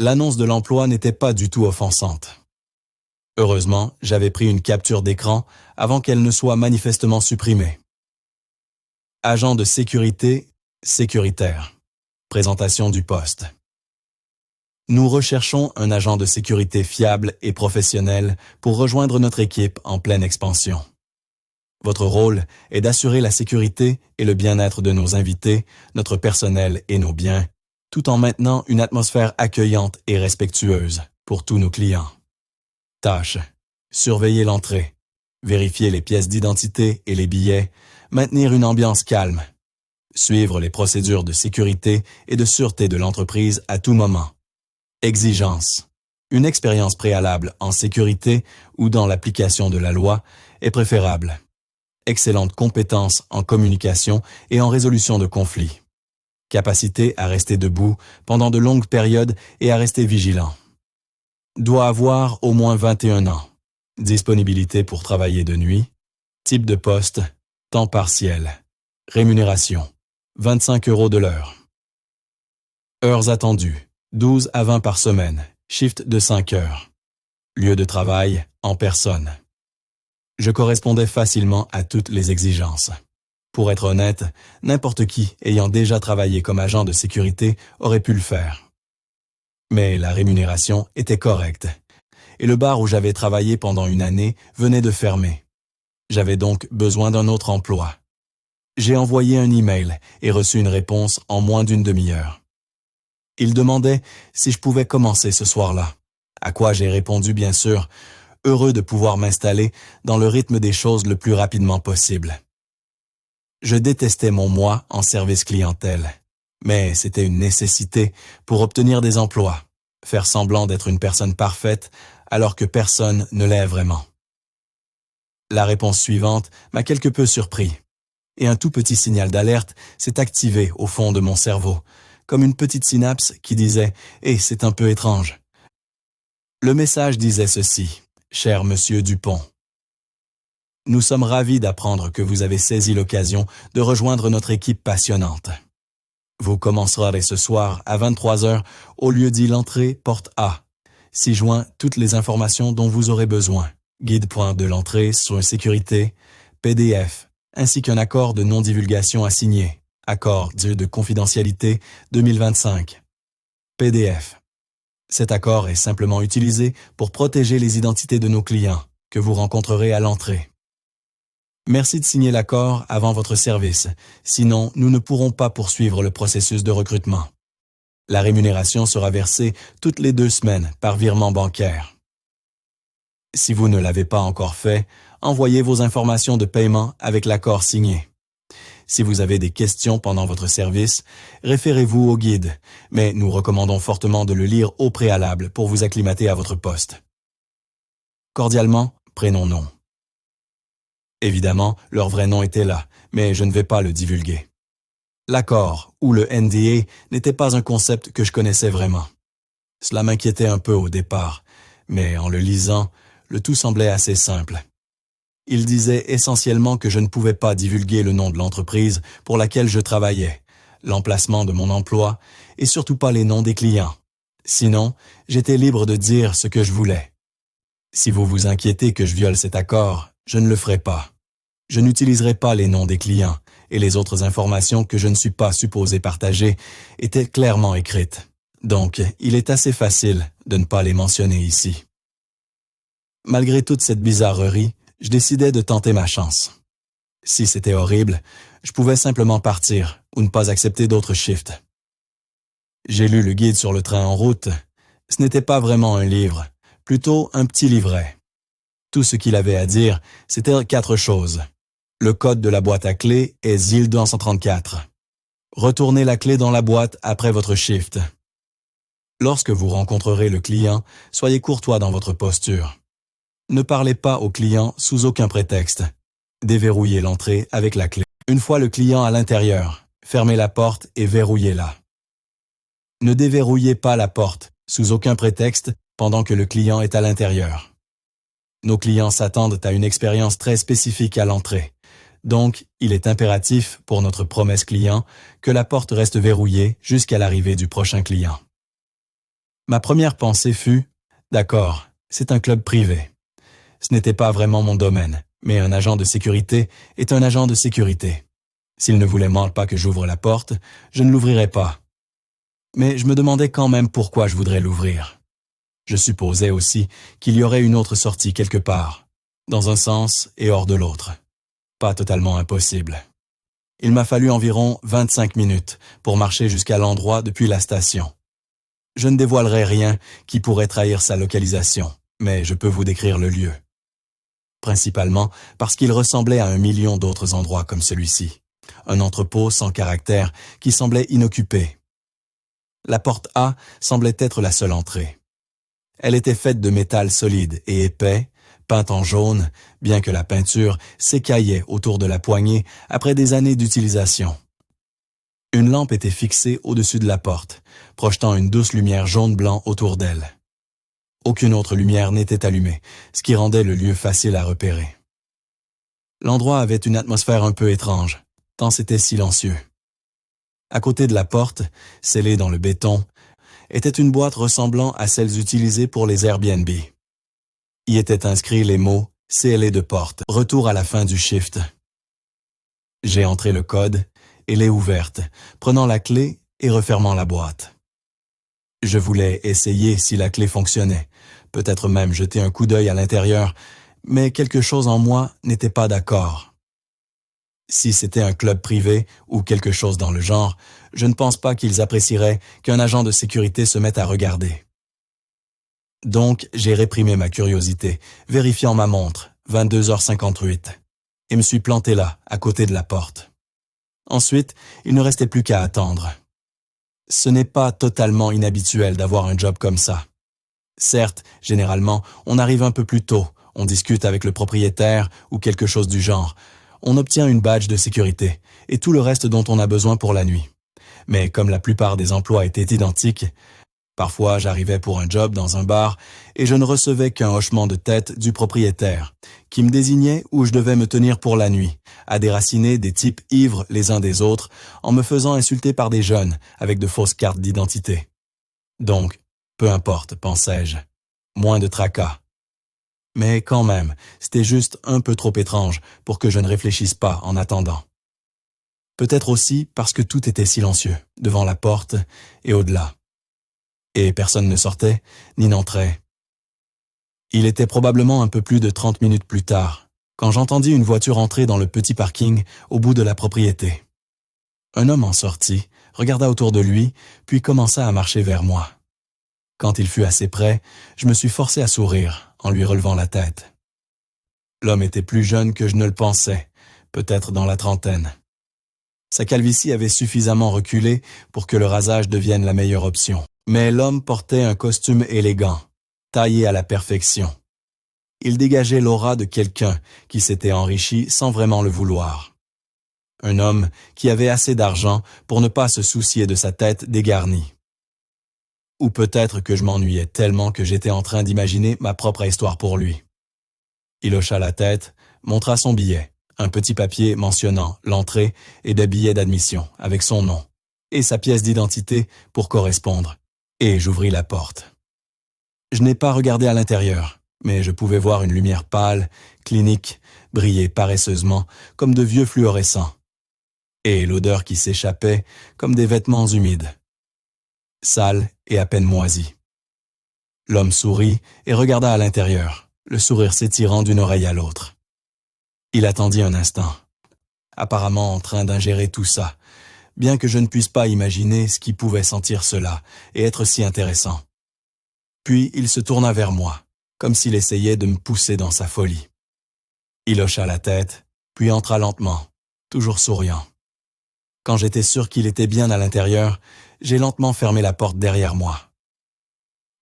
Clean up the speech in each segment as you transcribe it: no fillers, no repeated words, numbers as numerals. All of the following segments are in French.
L'annonce de l'emploi n'était pas du tout offensante. Heureusement, j'avais pris une capture d'écran avant qu'elle ne soit manifestement supprimée. Agent de sécurité, sécuritaire. Présentation du poste. Nous recherchons un agent de sécurité fiable et professionnel pour rejoindre notre équipe en pleine expansion. Votre rôle est d'assurer la sécurité et le bien-être de nos invités, notre personnel et nos biens, tout en maintenant une atmosphère accueillante et respectueuse pour tous nos clients. Tâches. Surveiller l'entrée, vérifier les pièces d'identité et les billets, maintenir une ambiance calme, suivre les procédures de sécurité et de sûreté de l'entreprise à tout moment. Exigence. Une expérience préalable en sécurité ou dans l'application de la loi est préférable. Excellentes compétences en communication et en résolution de conflits. Capacité à rester debout pendant de longues périodes et à rester vigilant. Doit avoir au moins 21 ans. Disponibilité pour travailler de nuit. Type de poste, temps partiel. Rémunération, 25 € de l'heure. Heures attendues, 12 à 20 par semaine, shift de 5 heures. Lieu de travail, en personne. Je correspondais facilement à toutes les exigences. Pour être honnête, n'importe qui ayant déjà travaillé comme agent de sécurité aurait pu le faire. Mais la rémunération était correcte, et le bar où j'avais travaillé pendant une année venait de fermer. J'avais donc besoin d'un autre emploi. J'ai envoyé un email et reçu une réponse en moins d'une demi-heure. Il demandait si je pouvais commencer ce soir-là, à quoi j'ai répondu bien sûr, heureux de pouvoir m'installer dans le rythme des choses le plus rapidement possible. Je détestais mon moi en service clientèle, mais c'était une nécessité pour obtenir des emplois, faire semblant d'être une personne parfaite alors que personne ne l'est vraiment. La réponse suivante m'a quelque peu surpris, et un tout petit signal d'alerte s'est activé au fond de mon cerveau, comme une petite synapse qui disait « Eh, c'est un peu étrange ». Le message disait ceci, « Cher Monsieur Dupont, nous sommes ravis d'apprendre que vous avez saisi l'occasion de rejoindre notre équipe passionnante. Vous commencerez ce soir à 23 h au lieu dit l'entrée porte A. S'y joint toutes les informations dont vous aurez besoin. Guide point de l'entrée sur sécurité, PDF, ainsi qu'un accord de non-divulgation à signer. Accord de confidentialité 2025. PDF. Cet accord est simplement utilisé pour protéger les identités de nos clients que vous rencontrerez à l'entrée. Merci de signer l'accord avant votre service, sinon nous ne pourrons pas poursuivre le processus de recrutement. La rémunération sera versée toutes les 2 semaines par virement bancaire. Si vous ne l'avez pas encore fait, envoyez vos informations de paiement avec l'accord signé. Si vous avez des questions pendant votre service, référez-vous au guide, mais nous recommandons fortement de le lire au préalable pour vous acclimater à votre poste. Cordialement, prénom-nom. Évidemment, leur vrai nom était là, mais je ne vais pas le divulguer. L'accord, ou le NDA, n'était pas un concept que je connaissais vraiment. Cela m'inquiétait un peu au départ, mais en le lisant, le tout semblait assez simple. Il disait essentiellement que je ne pouvais pas divulguer le nom de l'entreprise pour laquelle je travaillais, l'emplacement de mon emploi et surtout pas les noms des clients. Sinon, j'étais libre de dire ce que je voulais. Si vous vous inquiétez que je viole cet accord, je ne le ferai pas. Je n'utiliserai pas les noms des clients et les autres informations que je ne suis pas supposé partager étaient clairement écrites. Donc, il est assez facile de ne pas les mentionner ici. Malgré toute cette bizarrerie, je décidai de tenter ma chance. Si c'était horrible, je pouvais simplement partir ou ne pas accepter d'autres shifts. J'ai lu le guide sur le train en route. Ce n'était pas vraiment un livre, plutôt un petit livret. Tout ce qu'il avait à dire, c'était 4 choses. Le code de la boîte à clés est ZIL 234. Retournez la clé dans la boîte après votre shift. Lorsque vous rencontrerez le client, soyez courtois dans votre posture. Ne parlez pas au client sous aucun prétexte. Déverrouillez l'entrée avec la clé. Une fois le client à l'intérieur, fermez la porte et verrouillez-la. Ne déverrouillez pas la porte sous aucun prétexte pendant que le client est à l'intérieur. Nos clients s'attendent à une expérience très spécifique à l'entrée. Donc, il est impératif pour notre promesse client que la porte reste verrouillée jusqu'à l'arrivée du prochain client. Ma première pensée fut « D'accord, c'est un club privé. Ce n'était pas vraiment mon domaine, mais un agent de sécurité est un agent de sécurité. S'il ne voulait pas que j'ouvre la porte, je ne l'ouvrirais pas. Mais je me demandais quand même pourquoi je voudrais l'ouvrir. Je supposais aussi qu'il y aurait une autre sortie quelque part, dans un sens et hors de l'autre. Pas totalement impossible. Il m'a fallu environ 25 minutes pour marcher jusqu'à l'endroit depuis la station. Je ne dévoilerai rien qui pourrait trahir sa localisation, mais je peux vous décrire le lieu. Principalement parce qu'il ressemblait à 1 million d'autres endroits comme celui-ci. Un entrepôt sans caractère qui semblait inoccupé. La porte A semblait être la seule entrée. Elle était faite de métal solide et épais, peinte en jaune, bien que la peinture s'écaillait autour de la poignée après des années d'utilisation. Une lampe était fixée au-dessus de la porte, projetant une douce lumière jaune-blanc autour d'elle. Aucune autre lumière n'était allumée, ce qui rendait le lieu facile à repérer. L'endroit avait une atmosphère un peu étrange, tant c'était silencieux. À côté de la porte, scellée dans le béton, était une boîte ressemblant à celles utilisées pour les Airbnb. Y étaient inscrits les mots « scellé de porte »,« retour à la fin du shift ». J'ai entré le code et l'ai ouverte, prenant la clé et refermant la boîte. Je voulais essayer si la clé fonctionnait, peut-être même jeter un coup d'œil à l'intérieur, mais quelque chose en moi n'était pas d'accord. Si c'était un club privé ou quelque chose dans le genre, je ne pense pas qu'ils apprécieraient qu'un agent de sécurité se mette à regarder. Donc, j'ai réprimé ma curiosité, vérifiant ma montre, 22h58, et me suis planté là, à côté de la porte. Ensuite, il ne restait plus qu'à attendre. Ce n'est pas totalement inhabituel d'avoir un job comme ça. Certes, généralement, on arrive un peu plus tôt, on discute avec le propriétaire ou quelque chose du genre. On obtient une badge de sécurité et tout le reste dont on a besoin pour la nuit. Mais comme la plupart des emplois étaient identiques, parfois j'arrivais pour un job dans un bar et je ne recevais qu'un hochement de tête du propriétaire, qui me désignait où je devais me tenir pour la nuit, à déraciner des types ivres les uns des autres en me faisant insulter par des jeunes avec de fausses cartes d'identité. Donc, peu importe, pensais-je, moins de tracas. Mais quand même, c'était juste un peu trop étrange pour que je ne réfléchisse pas en attendant. Peut-être aussi parce que tout était silencieux, devant la porte et au-delà. Et personne ne sortait, ni n'entrait. Il était probablement un peu plus de 30 minutes plus tard, quand j'entendis une voiture entrer dans le petit parking au bout de la propriété. Un homme en sortit, regarda autour de lui, puis commença à marcher vers moi. Quand il fut assez près, je me suis forcé à sourire, en lui relevant la tête. L'homme était plus jeune que je ne le pensais, peut-être dans la trentaine. Sa calvitie avait suffisamment reculé pour que le rasage devienne la meilleure option. Mais l'homme portait un costume élégant, taillé à la perfection. Il dégageait l'aura de quelqu'un qui s'était enrichi sans vraiment le vouloir. Un homme qui avait assez d'argent pour ne pas se soucier de sa tête dégarnie. Ou peut-être que je m'ennuyais tellement que j'étais en train d'imaginer ma propre histoire pour lui. Il hocha la tête, montra son billet, un petit papier mentionnant l'entrée et des billets d'admission avec son nom, et sa pièce d'identité pour correspondre, et j'ouvris la porte. Je n'ai pas regardé à l'intérieur, mais je pouvais voir une lumière pâle, clinique, briller paresseusement comme de vieux fluorescents, et l'odeur qui s'échappait comme des vêtements humides. Sale et à peine moisi. L'homme sourit et regarda à l'intérieur, le sourire s'étirant d'une oreille à l'autre. Il attendit un instant, apparemment en train d'ingérer tout ça, bien que je ne puisse pas imaginer ce qui pouvait sentir cela et être si intéressant. Puis il se tourna vers moi, comme s'il essayait de me pousser dans sa folie. Il hocha la tête, puis entra lentement, toujours souriant. Quand j'étais sûr qu'il était bien à l'intérieur, j'ai lentement fermé la porte derrière moi.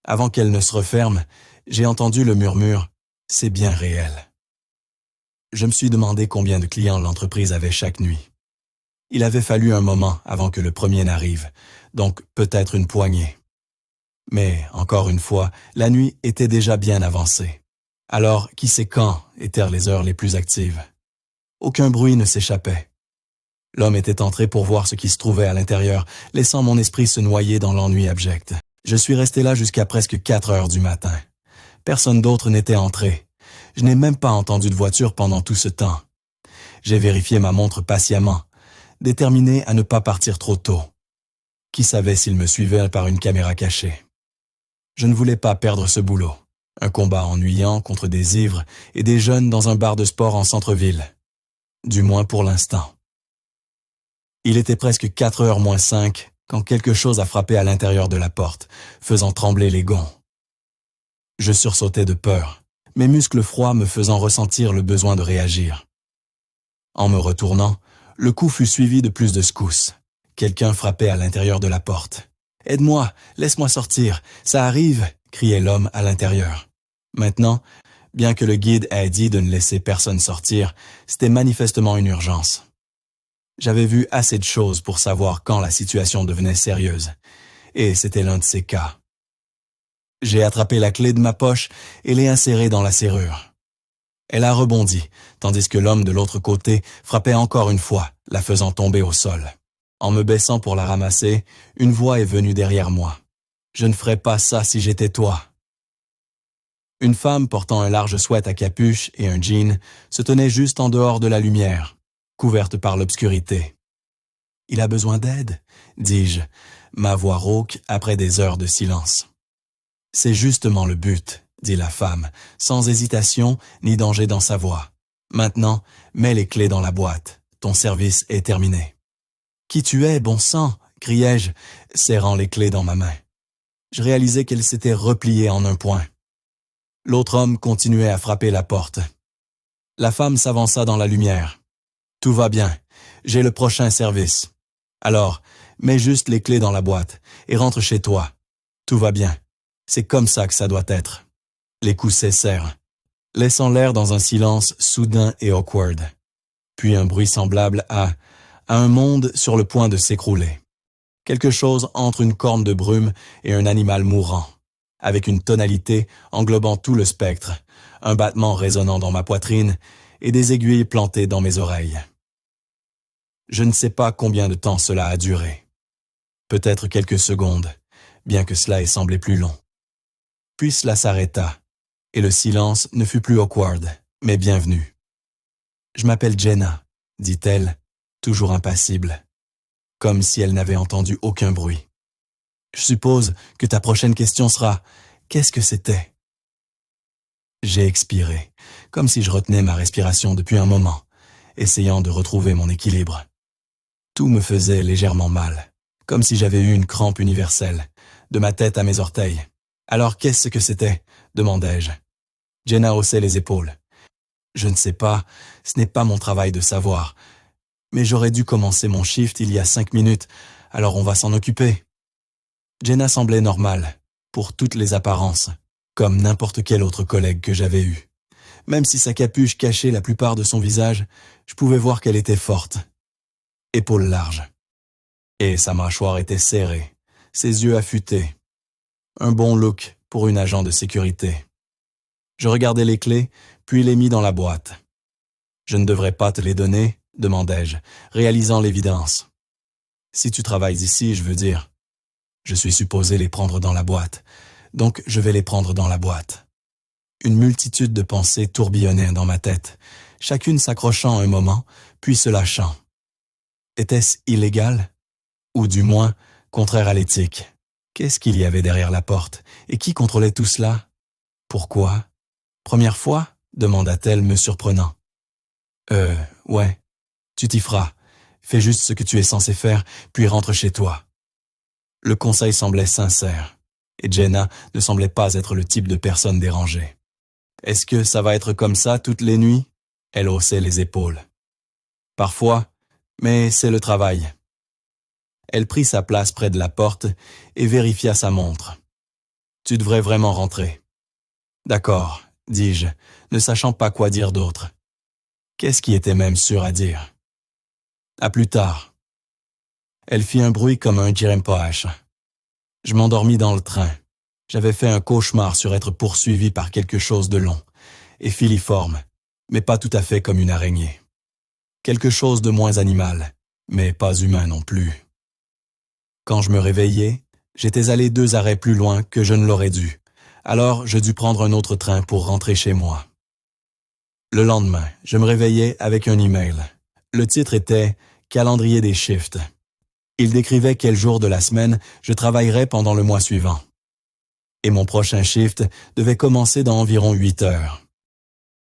Avant qu'elle ne se referme, j'ai entendu le murmure « c'est bien réel ». Je me suis demandé combien de clients l'entreprise avait chaque nuit. Il avait fallu un moment avant que le premier n'arrive, donc peut-être une poignée. Mais, encore une fois, la nuit était déjà bien avancée. Alors, qui sait quand étaient les heures les plus actives? Aucun bruit ne s'échappait. L'homme était entré pour voir ce qui se trouvait à l'intérieur, laissant mon esprit se noyer dans l'ennui abject. Je suis resté là jusqu'à presque 4 heures du matin. Personne d'autre n'était entré. Je n'ai même pas entendu de voiture pendant tout ce temps. J'ai vérifié ma montre patiemment, déterminé à ne pas partir trop tôt. Qui savait s'il me suivait par une caméra cachée? Je ne voulais pas perdre ce boulot. Un combat ennuyant contre des ivres et des jeunes dans un bar de sport en centre-ville. Du moins pour l'instant. Il était presque 4 heures moins 5 quand quelque chose a frappé à l'intérieur de la porte, faisant trembler les gonds. Je sursautais de peur, mes muscles froids me faisant ressentir le besoin de réagir. En me retournant, le coup fut suivi de plus de secousses. Quelqu'un frappait à l'intérieur de la porte. « Aide-moi, laisse-moi sortir, ça arrive !» criait l'homme à l'intérieur. Maintenant, bien que le guide ait dit de ne laisser personne sortir, c'était manifestement une urgence. J'avais vu assez de choses pour savoir quand la situation devenait sérieuse, et c'était l'un de ces cas. J'ai attrapé la clé de ma poche et l'ai insérée dans la serrure. Elle a rebondi, tandis que l'homme de l'autre côté frappait encore une fois, la faisant tomber au sol. En me baissant pour la ramasser, une voix est venue derrière moi. « Je ne ferais pas ça si j'étais toi. » Une femme portant un large sweat à capuche et un jean se tenait juste en dehors de la lumière, couverte par l'obscurité. « Il a besoin d'aide ?» dis-je, ma voix rauque après des heures de silence. « C'est justement le but », dit la femme, sans hésitation ni danger dans sa voix. « Maintenant, mets les clés dans la boîte. Ton service est terminé. »« Qui tu es, bon sang ?» criai-je, serrant les clés dans ma main. Je réalisais qu'elle s'était repliée en un point. L'autre homme continuait à frapper la porte. La femme s'avança dans la lumière. « Tout va bien. J'ai le prochain service. Alors, mets juste les clés dans la boîte et rentre chez toi. Tout va bien. C'est comme ça que ça doit être. » Les coups cessèrent, laissant l'air dans un silence soudain et awkward. Puis un bruit semblable à un monde sur le point de s'écrouler. Quelque chose entre une corne de brume et un animal mourant, avec une tonalité englobant tout le spectre, un battement résonnant dans ma poitrine et des aiguilles plantées dans mes oreilles. Je ne sais pas combien de temps cela a duré. Peut-être quelques secondes, bien que cela ait semblé plus long. Puis cela s'arrêta, et le silence ne fut plus awkward, mais bienvenu. « Je m'appelle Jenna », dit-elle, toujours impassible, comme si elle n'avait entendu aucun bruit. « Je suppose que ta prochaine question sera « Qu'est-ce que c'était ?» J'ai expiré, comme si je retenais ma respiration depuis un moment, essayant de retrouver mon équilibre. Tout me faisait légèrement mal, comme si j'avais eu une crampe universelle, de ma tête à mes orteils. « Alors qu'est-ce que c'était ?» demandai-je. Jenna haussait les épaules. « Je ne sais pas, ce n'est pas mon travail de savoir. Mais j'aurais dû commencer mon shift il y a 5 minutes, alors on va s'en occuper. » Jenna semblait normale, pour toutes les apparences, comme n'importe quel autre collègue que j'avais eu. Même si sa capuche cachait la plupart de son visage, je pouvais voir qu'elle était forte. Épaules larges. Et sa mâchoire était serrée, ses yeux affûtés. Un bon look pour une agent de sécurité. Je regardai les clés, puis les mis dans la boîte. « Je ne devrais pas te les donner ?» demandai-je, réalisant l'évidence. « Si tu travailles ici, je veux dire. Je suis supposé les prendre dans la boîte, donc je vais les prendre dans la boîte. » Une multitude de pensées tourbillonnaient dans ma tête, chacune s'accrochant un moment, puis se lâchant. Était-ce illégal? Ou du moins, contraire à l'éthique? Qu'est-ce qu'il y avait derrière la porte? Et qui contrôlait tout cela? Pourquoi? Première fois? Demanda-t-elle, me surprenant. Ouais. Tu t'y feras. Fais juste ce que tu es censé faire, puis rentre chez toi. Le conseil semblait sincère, et Jenna ne semblait pas être le type de personne dérangée. Est-ce que ça va être comme ça toutes les nuits? Elle haussait les épaules. Parfois, mais c'est le travail. Elle prit sa place près de la porte et vérifia sa montre. Tu devrais vraiment rentrer. D'accord, dis-je, ne sachant pas quoi dire d'autre. Qu'est-ce qui était même sûr à dire? À plus tard. Elle fit un bruit comme un jirempaash. Je m'endormis dans le train. J'avais fait un cauchemar sur être poursuivi par quelque chose de long et filiforme, mais pas tout à fait comme une araignée. Quelque chose de moins animal, mais pas humain non plus. Quand je me réveillai, J'étais allé 2 arrêts plus loin que je ne l'aurais dû. Alors, je dus prendre un autre train pour rentrer chez moi. Le lendemain, je me réveillais avec un email. Le titre était « Calendrier des shifts ». Il décrivait quel jour de la semaine je travaillerais pendant le mois suivant. Et mon prochain shift devait commencer dans environ 8 heures.